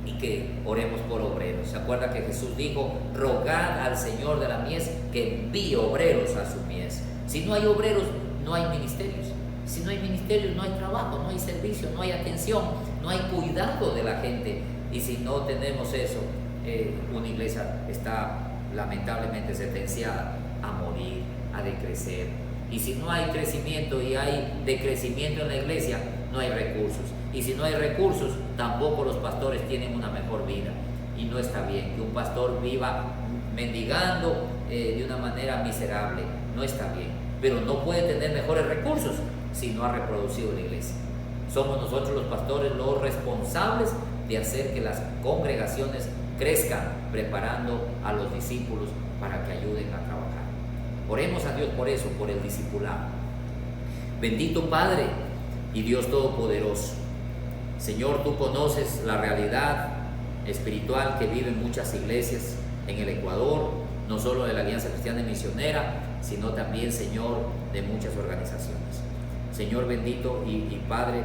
y que oremos por obreros. ¿Se acuerda que Jesús dijo: rogad al Señor de la mies que envíe obreros a su mies? Si no hay obreros, no hay ministerios. Si no hay ministerios, no hay trabajo, no hay servicio, no hay atención, no hay cuidado de la gente. Y si no tenemos eso, una iglesia está lamentablemente sentenciada a morir, a decrecer. Y si no hay crecimiento y hay decrecimiento en la iglesia, no hay recursos. Y si no hay recursos, tampoco los pastores tienen una mejor vida. Y no está bien que un pastor viva mendigando de una manera miserable. No está bien. Pero no puede tener mejores recursos si no ha reproducido la iglesia. Somos nosotros los pastores los responsables de hacer que las congregaciones crezcan, preparando a los discípulos para que ayuden a trabajar. Oremos a Dios por eso, por el discipulado. Bendito Padre y Dios Todopoderoso, Señor, tú conoces la realidad espiritual que viven muchas iglesias en el Ecuador, no solo de la Alianza Cristiana y Misionera, sino también, Señor, de muchas organizaciones. Señor bendito y Padre,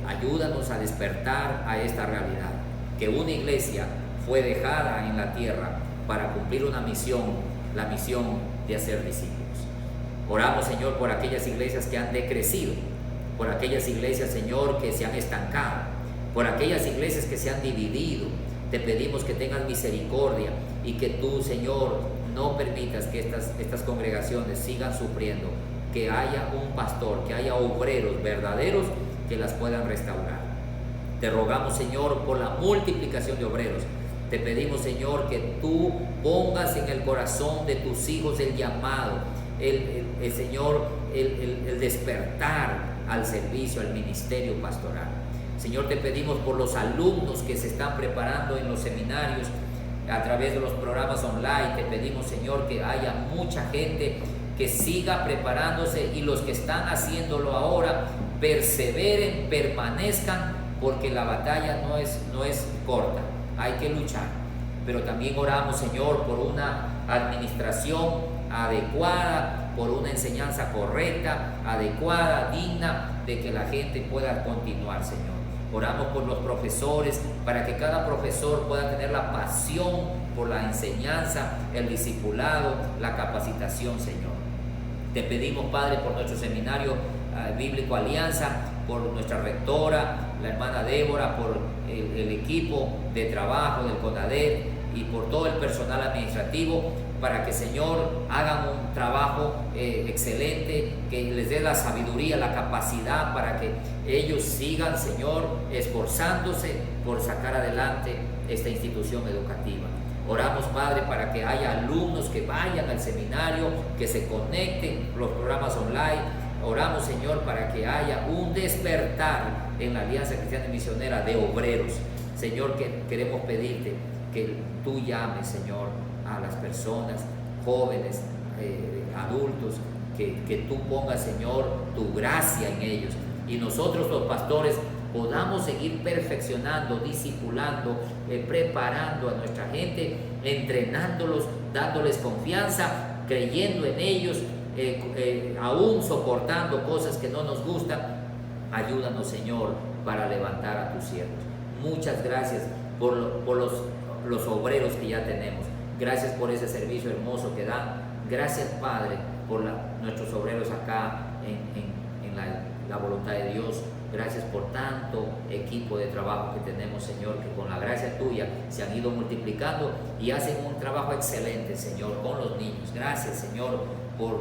ayúdanos a despertar a esta realidad, que una iglesia fue dejada en la tierra para cumplir una misión, la misión de hacer discípulos. Oramos, Señor, por aquellas iglesias que han decrecido, por aquellas iglesias, Señor, que se han estancado, por aquellas iglesias que se han dividido. Te pedimos que tengas misericordia y que tú, Señor, no permitas que estas congregaciones sigan sufriendo, que haya un pastor, que haya obreros verdaderos que las puedan restaurar. Te rogamos, Señor, por la multiplicación de obreros. Te pedimos, Señor, que tú pongas en el corazón de tus hijos el llamado, Señor, el despertar al servicio, al ministerio pastoral. Señor, te pedimos por los alumnos que se están preparando en los seminarios a través de los programas online. Te pedimos, Señor, que haya mucha gente que siga preparándose, y los que están haciéndolo ahora perseveren, permanezcan, porque la batalla no es corta, hay que luchar. Pero también oramos, Señor, por una administración adecuada, por una enseñanza correcta, adecuada, digna, de que la gente pueda continuar, Señor. Oramos por los profesores, para que cada profesor pueda tener la pasión por la enseñanza, el discipulado, la capacitación, Señor. Te pedimos, Padre, por nuestro seminario bíblico Alianza, por nuestra rectora, la hermana Débora, por el equipo de trabajo del CONADET y por todo el personal administrativo, para que, Señor, hagan un trabajo excelente, que les dé la sabiduría, la capacidad para que ellos sigan, Señor, esforzándose por sacar adelante esta institución educativa. Oramos, Padre, para que haya alumnos que vayan al seminario, que se conecten los programas online. Oramos, Señor, para que haya un despertar en la Alianza Cristiana y Misionera de obreros. Señor, que queremos pedirte que tú llames, Señor, a las personas jóvenes, adultos, que tú pongas, Señor, tu gracia en ellos, y nosotros los pastores podamos seguir perfeccionando, discipulando, preparando a nuestra gente, entrenándolos, dándoles confianza, creyendo en ellos, aún soportando cosas que no nos gustan. Ayúdanos, Señor, para levantar a tus siervos. Muchas gracias por los obreros que ya tenemos. Gracias por ese servicio hermoso que dan. Gracias, Padre, por nuestros obreros acá en la voluntad de Dios. Gracias por tanto equipo de trabajo que tenemos, Señor, que con la gracia tuya se han ido multiplicando y hacen un trabajo excelente, Señor, con los niños. Gracias, Señor, por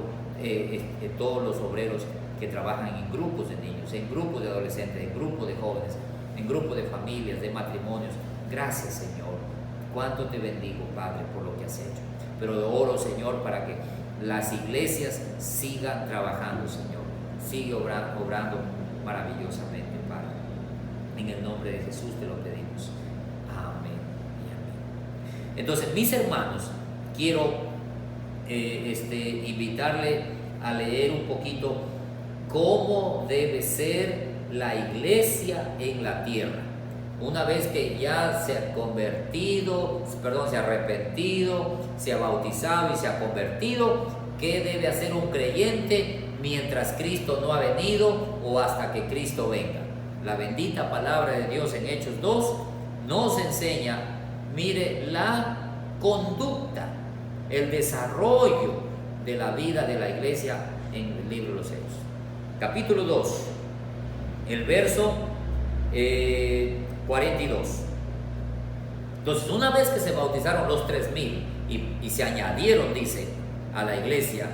todos los obreros que trabajan en grupos de niños, en grupos de adolescentes, en grupos de jóvenes, en grupos de familias, de matrimonios. Gracias, Señor. Cuánto te bendigo, Padre, por lo que has hecho. Pero oro, Señor, para que las iglesias sigan trabajando, Señor. Sigue obrando maravillosamente, Padre. En el nombre de Jesús te lo pedimos. Amén y amén. Entonces, mis hermanos, quiero invitarle a leer un poquito cómo debe ser la iglesia en la tierra. Una vez que ya se ha convertido, se ha arrepentido, se ha bautizado y se ha convertido, ¿qué debe hacer un creyente mientras Cristo no ha venido o hasta que Cristo venga? La bendita palabra de Dios en Hechos 2 nos enseña, mire, la conducta, el desarrollo de la vida de la iglesia en el libro de los Hechos. Capítulo 2, el verso 42. Entonces, una vez que se bautizaron los 3,000 y se añadieron, dice, a la iglesia,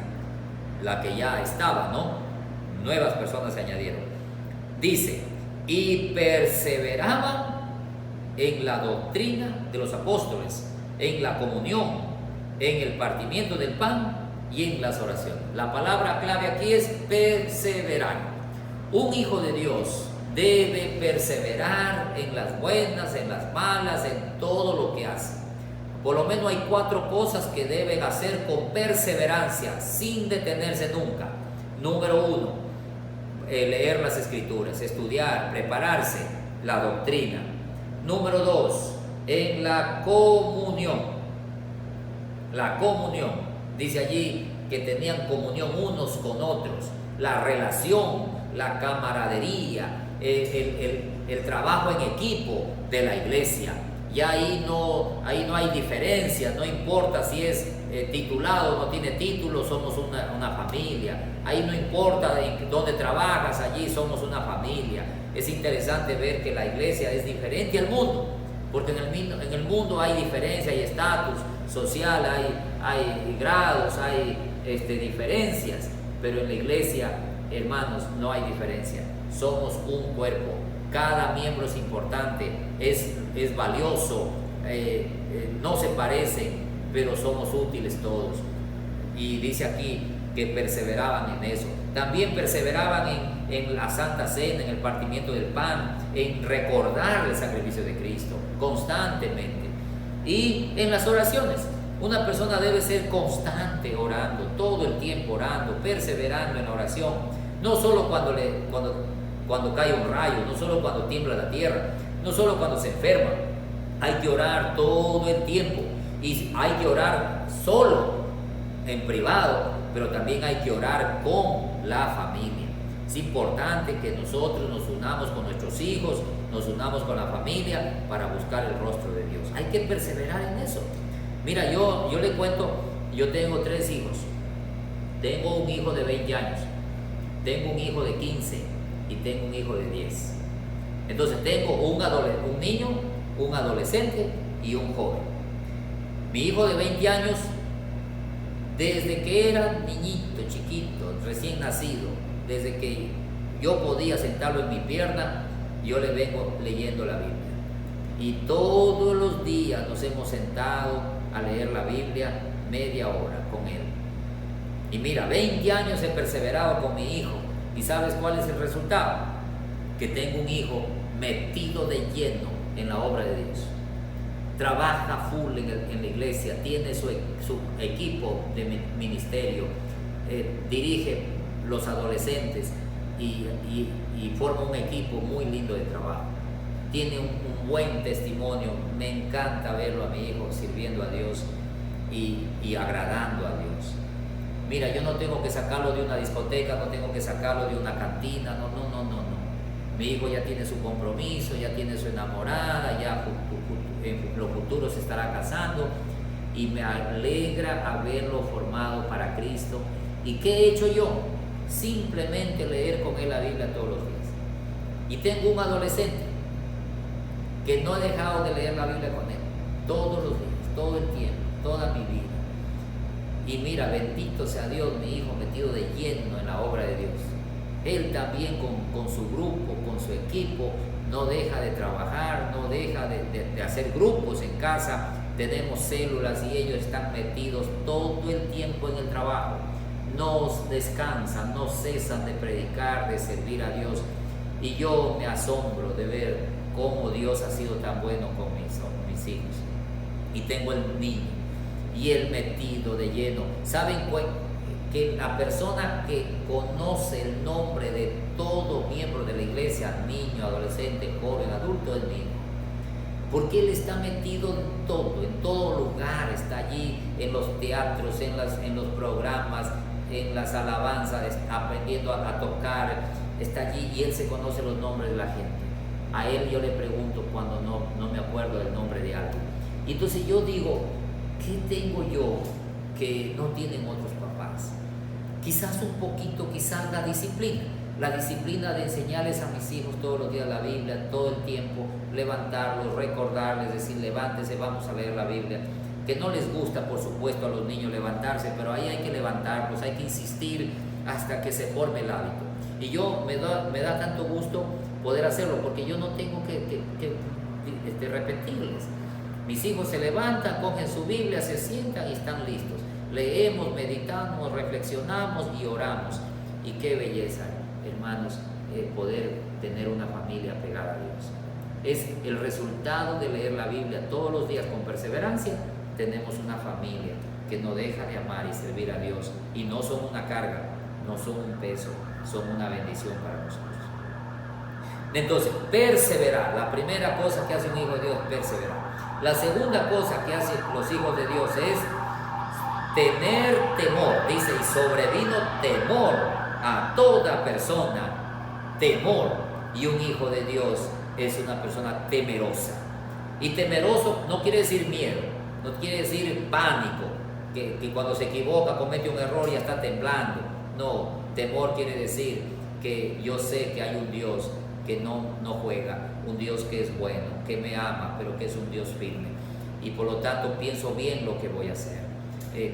la que ya estaba, ¿no? Nuevas personas se añadieron. Dice, y perseveraban en la doctrina de los apóstoles, en la comunión, en el partimiento del pan y en las oraciones. La palabra clave aquí es perseverar. Un hijo de Dios debe perseverar en las buenas, en las malas, en todo lo que hace. Por lo menos hay 4 cosas que deben hacer con perseverancia, sin detenerse nunca. Número 1, leer las escrituras, estudiar, prepararse, la doctrina. Número 2, en la comunión. La comunión, dice allí que tenían comunión unos con otros, la relación, la camaradería, el trabajo en equipo de la iglesia. Y ahí no hay diferencia, no importa si es titulado o no tiene título, somos una familia. Ahí no importa dónde trabajas, allí somos una familia. Es interesante ver que la iglesia es diferente al mundo, porque en el mundo hay diferencia, hay estatus social, hay grados, hay diferencias, pero en la iglesia, hermanos, no hay diferencia. Somos un cuerpo, cada miembro es importante, es valioso, no se parecen, pero somos útiles todos. Y dice aquí que perseveraban en eso. También perseveraban en la Santa Cena, en el partimiento del pan, en recordar el sacrificio de Cristo constantemente. Y en las oraciones. Una persona debe ser constante orando, todo el tiempo orando, perseverando en la oración. No solo cuando cae un rayo, no solo cuando tiembla la tierra, no solo cuando se enferma. Hay que orar todo el tiempo y hay que orar solo, en privado, pero también hay que orar con la familia. Es importante que nosotros nos unamos con nuestros hijos, nos unamos con la familia para buscar el rostro de Dios. Hay que perseverar en eso. Mira, yo le cuento, yo tengo 3 hijos. Tengo un hijo de 20 años, tengo un hijo de 15 y tengo un hijo de 10. Entonces tengo un niño, un adolescente y un joven. Mi hijo de 20 años, desde que era niñito, chiquito, recién nacido, desde que yo podía sentarlo en mi pierna, yo le vengo leyendo la Biblia. Y todos los días nos hemos sentado a leer la Biblia media hora con él. Y mira, 20 años he perseverado con mi hijo. ¿Y sabes cuál es el resultado? Que tengo un hijo metido de lleno en la obra de Dios. Trabaja full en la iglesia, tiene su equipo de ministerio, dirige los adolescentes y forma un equipo muy lindo de trabajo. Tiene un buen testimonio. Me encanta verlo a mi hijo sirviendo a Dios y agradando a Dios. Mira, yo no tengo que sacarlo de una discoteca, no tengo que sacarlo de una cantina, no. Mi hijo ya tiene su compromiso, ya tiene su enamorada, ya en lo futuro se estará casando, y me alegra haberlo formado para Cristo. ¿Y qué he hecho yo? Simplemente leer con él la Biblia todos los días. Y tengo un adolescente que no he dejado de leer la Biblia con él todos los días, todo el tiempo, toda mi vida. Y mira, bendito sea Dios, mi hijo metido de lleno en la obra de Dios. Él también con su grupo, con su equipo, no deja de trabajar, no deja de hacer grupos en casa. Tenemos células y ellos están metidos todo el tiempo en el trabajo. No descansan, no cesan de predicar, de servir a Dios. Y yo me asombro de ver cómo Dios ha sido tan bueno con mis hijos. Y tengo el niño y él metido de lleno. ¿Saben que la persona que conoce el nombre de todo miembro de la iglesia, niño, adolescente, joven, adulto, es mi hijo? Porque él está metido en todo lugar, está allí en los teatros, en los programas, en las alabanzas, aprendiendo a tocar, está allí y él se conoce los nombres de la gente. A él yo le pregunto cuando no me acuerdo del nombre de algo. Y entonces yo digo, ¿qué tengo yo que no tienen otros papás? Quizás un poquito, quizás la disciplina de enseñarles a mis hijos todos los días la Biblia, todo el tiempo, levantarlos, recordarles, decir, levántese, vamos a leer la Biblia. Que no les gusta, por supuesto, a los niños levantarse, pero ahí hay que levantarlos, hay que insistir hasta que se forme el hábito. Y yo me da tanto gusto poder hacerlo, porque yo no tengo que repetirles. Mis hijos se levantan, cogen su Biblia, se sientan y están listos. Leemos, meditamos, reflexionamos y oramos. Y qué belleza, hermanos, poder tener una familia pegada a Dios. Es el resultado de leer la Biblia todos los días con perseverancia. Tenemos una familia que no deja de amar y servir a Dios, y no son una carga, no son un peso, son una bendición para nosotros. Entonces, perseverar. La primera cosa que hace un hijo de Dios es perseverar. La segunda cosa que hacen los hijos de Dios es tener temor. Dice, y sobrevino temor a toda persona, temor. Y un hijo de Dios es una persona temerosa. Y temeroso no quiere decir miedo, no quiere decir pánico, que cuando se equivoca, comete un error y está temblando. No, temor quiere decir que yo sé que hay un Dios que no juega, un Dios que es bueno, que me ama, pero que es un Dios firme. Y por lo tanto pienso bien lo que voy a hacer,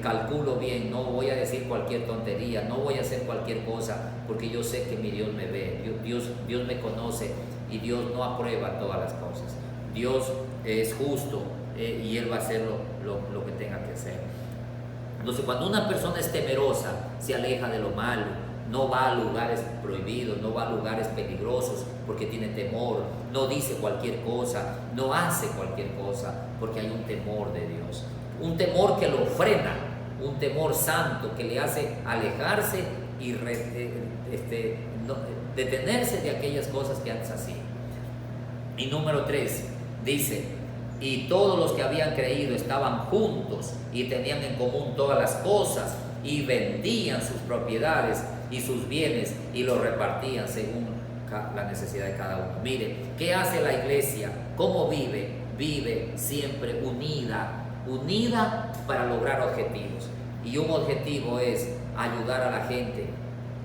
calculo bien, no voy a decir cualquier tontería, no voy a hacer cualquier cosa, porque yo sé que mi Dios me ve, Dios me conoce, y Dios no aprueba todas las cosas. Dios es justo, y Él va a hacer lo que tenga que hacer. Entonces, cuando una persona es temerosa, se aleja de lo malo, no va a lugares prohibidos, no va a lugares peligrosos porque tiene temor, no dice cualquier cosa, no hace cualquier cosa porque hay un temor de Dios, un temor que lo frena, un temor santo que le hace alejarse y detenerse de aquellas cosas que antes hacía. Y número 3, dice, y todos los que habían creído estaban juntos y tenían en común todas las cosas y vendían sus propiedades y sus bienes y los repartían según la necesidad de cada uno. Mire, ¿qué hace la iglesia? ¿Cómo vive? Vive siempre unida para lograr objetivos. Y un objetivo es ayudar a la gente,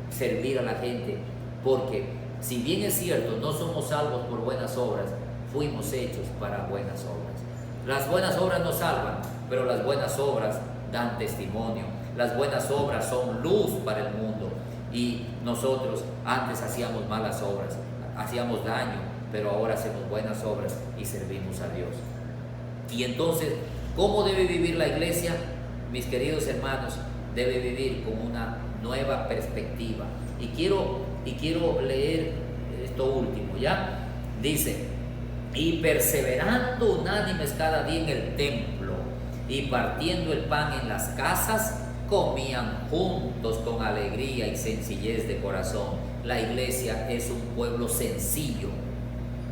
servir a la gente, porque si bien es cierto, no somos salvos por buenas obras, fuimos hechos para buenas obras. Las buenas obras nos salvan, pero las buenas obras dan testimonio. Las buenas obras son luz para el mundo. Y nosotros antes hacíamos malas obras, hacíamos daño, pero ahora hacemos buenas obras y servimos a Dios. Y entonces, ¿cómo debe vivir la iglesia? Mis queridos hermanos, debe vivir con una nueva perspectiva. Y quiero leer esto último, ¿ya? Dice, y perseverando unánimes cada día en el templo y partiendo el pan en las casas, comían juntos con alegría y sencillez de corazón. La iglesia es un pueblo sencillo.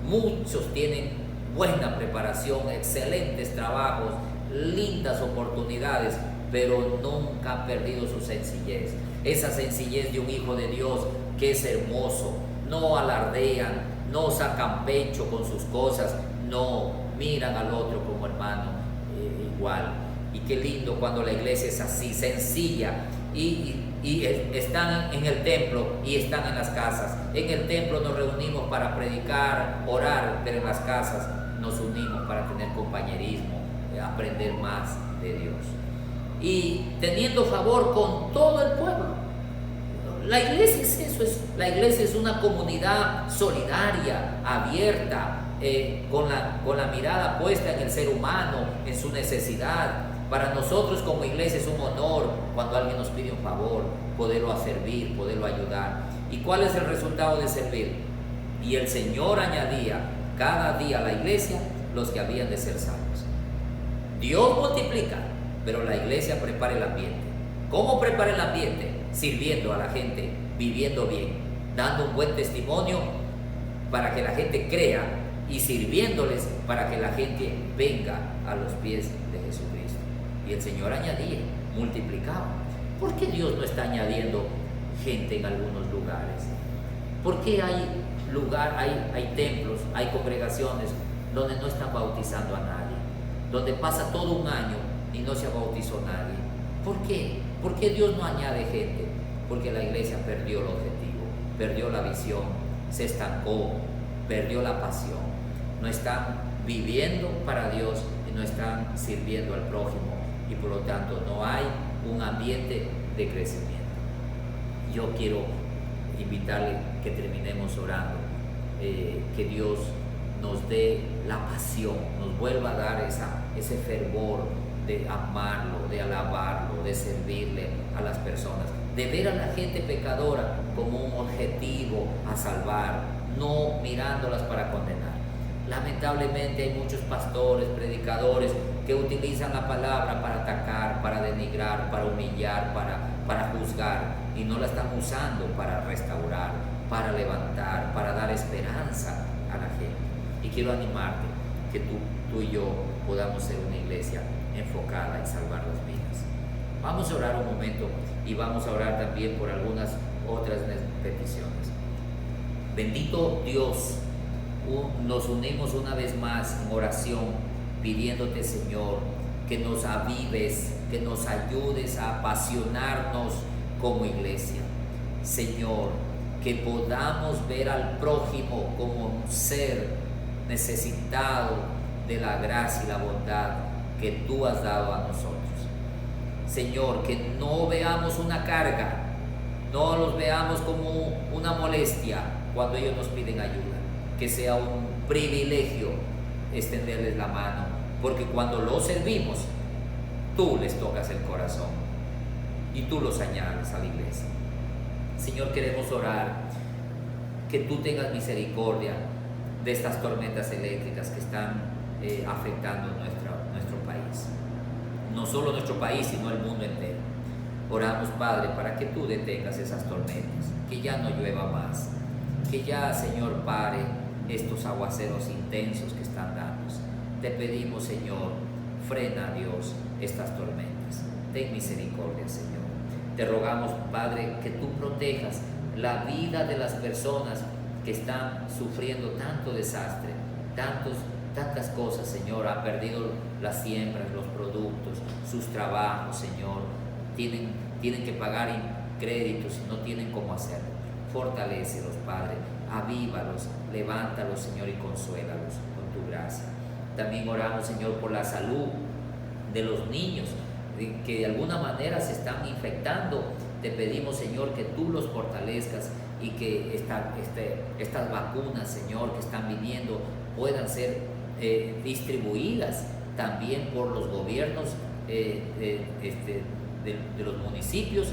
Muchos tienen buena preparación, excelentes trabajos, lindas oportunidades, pero nunca han perdido su sencillez. Esa sencillez de un hijo de Dios que es hermoso. No alardean, no sacan pecho con sus cosas, no miran al otro como hermano igual. Y qué lindo cuando la iglesia es así, sencilla, y están en el templo y están en las casas. En el templo nos reunimos para predicar, orar, pero en las casas nos unimos para tener compañerismo, aprender más de Dios. Y teniendo favor con todo el pueblo. La iglesia es eso, la iglesia es una comunidad solidaria, abierta, con la mirada puesta en el ser humano, en su necesidad. Para nosotros como iglesia es un honor cuando alguien nos pide un favor, poderlo servir, poderlo ayudar. ¿Y cuál es el resultado de servir? Y el Señor añadía cada día a la iglesia los que habían de ser salvos. Dios multiplica, pero la iglesia prepara el ambiente. ¿Cómo prepara el ambiente? Sirviendo a la gente, viviendo bien, dando un buen testimonio para que la gente crea y sirviéndoles para que la gente venga a los pies de Jesucristo. Y el Señor añadía, multiplicaba. ¿Por qué Dios no está añadiendo gente en algunos lugares? ¿Por qué hay templos, hay congregaciones donde no están bautizando a nadie? Donde pasa todo un año y no se bautizó nadie. ¿Por qué? ¿Por qué Dios no añade gente? Porque la iglesia perdió el objetivo, perdió la visión, se estancó, perdió la pasión. No están viviendo para Dios y no están sirviendo al prójimo, y por lo tanto no hay un ambiente de crecimiento. Yo quiero invitarle que terminemos orando, que Dios nos dé la pasión, nos vuelva a dar ese fervor de amarlo, de alabarlo, de servirle a las personas, de ver a la gente pecadora como un objetivo a salvar, no mirándolas para condenar. Lamentablemente hay muchos pastores, predicadores que utilizan la palabra para atacar, para denigrar, para humillar, para juzgar, y no la están usando para restaurar, para levantar, para dar esperanza a la gente. Y quiero animarte que tú y yo podamos ser una iglesia enfocada en salvar las vidas. Vamos a orar un momento y vamos a orar también por algunas otras peticiones. Bendito Dios, nos unimos una vez más en oración pidiéndote, Señor, que nos avives, que nos ayudes a apasionarnos como iglesia. Señor, que podamos ver al prójimo como un ser necesitado de la gracia y la bondad que tú has dado a nosotros. Señor, que no veamos una carga, no los veamos como una molestia cuando ellos nos piden ayuda, que sea un privilegio extenderles la mano, porque cuando los servimos, tú les tocas el corazón y tú los añades a la iglesia. Señor, queremos orar que tú tengas misericordia de estas tormentas eléctricas que están afectando nuestro país. No solo nuestro país, sino el mundo entero. Oramos, Padre, para que tú detengas esas tormentas, que ya no llueva más, que ya, Señor, pare estos aguaceros intensos que están dándose. Te pedimos, Señor, frena, Dios, estas tormentas. Ten misericordia, Señor. Te rogamos, Padre, que tú protejas la vida de las personas que están sufriendo tanto desastre, tantas cosas, Señor. Han perdido las siembras, los productos, sus trabajos, Señor. Tienen que pagar créditos y no tienen cómo hacerlo. Fortalécelos, Padre. Avívalos, levántalos, Señor, y consuélalos con tu gracia. También oramos, Señor, por la salud de los niños que de alguna manera se están infectando. Te pedimos, Señor, que tú los fortalezcas y que estas vacunas, Señor, que están viniendo puedan ser distribuidas también por los gobiernos de los municipios,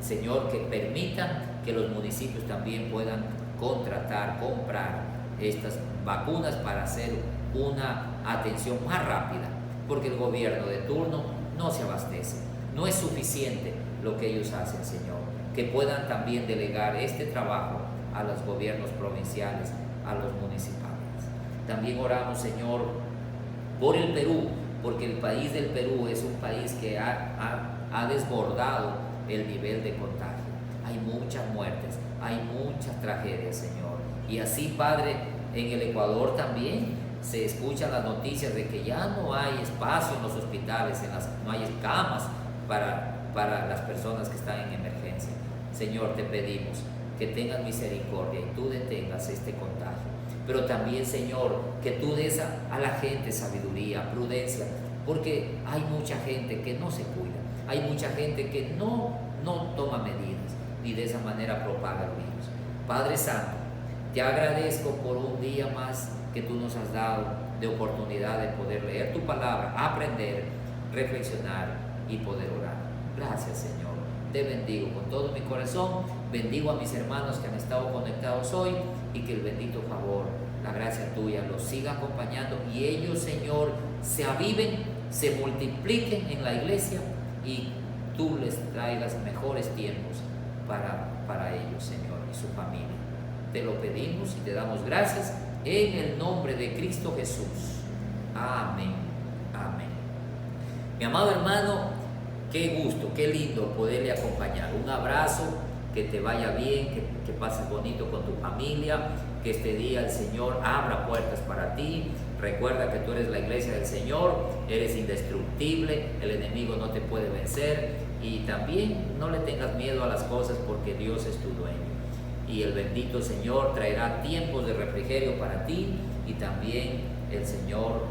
Señor, que permitan que los municipios también puedan comprar estas vacunas para hacer una atención más rápida, porque el gobierno de turno no se abastece, no es suficiente lo que ellos hacen, Señor. Que puedan también delegar este trabajo a los gobiernos provinciales, a los municipales. También oramos, Señor, por el Perú, porque el país del Perú es un país que ha ha desbordado el nivel de contagio. Hay muchas muertes, hay muchas tragedias, Señor. Y así, Padre, en el Ecuador también se escuchan las noticias de que ya no hay espacio en los hospitales, no hay camas para las personas que están en emergencia. Señor, te pedimos que tengas misericordia y tú detengas este contagio. Pero también, Señor, que tú des a la gente sabiduría, prudencia, porque hay mucha gente que no se cuida, hay mucha gente que no toma medidas y de esa manera propaga el virus. Padre Santo, te agradezco por un día más que tú nos has dado de oportunidad de poder leer tu palabra, aprender, reflexionar y poder orar. Gracias, Señor. Te bendigo con todo mi corazón. Bendigo a mis hermanos que han estado conectados hoy y que el bendito favor, la gracia tuya los siga acompañando y ellos, Señor, se aviven, se multipliquen en la iglesia y tú les traigas mejores tiempos para ellos, Señor, y su familia. Te lo pedimos y te damos gracias en el nombre de Cristo Jesús. Amén. Amén. Mi amado hermano, qué gusto, qué lindo poderle acompañar. Un abrazo, que te vaya bien, que pases bonito con tu familia, que este día el Señor abra puertas para ti. Recuerda que tú eres la iglesia del Señor, eres indestructible, el enemigo no te puede vencer y también no le tengas miedo a las cosas porque Dios es tu dueño. Y el bendito Señor traerá tiempos de refrigerio para ti y también el Señor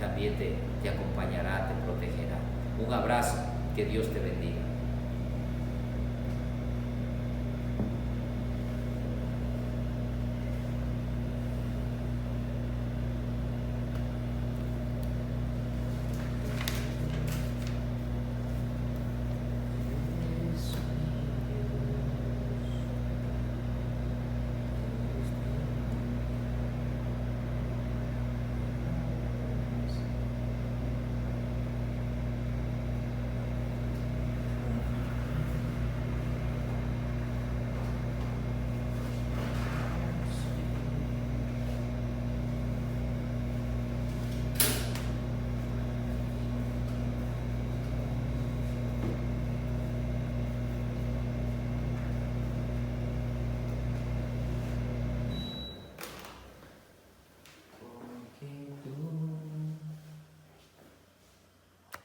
también te acompañará, te protegerá. Un abrazo, que Dios te bendiga.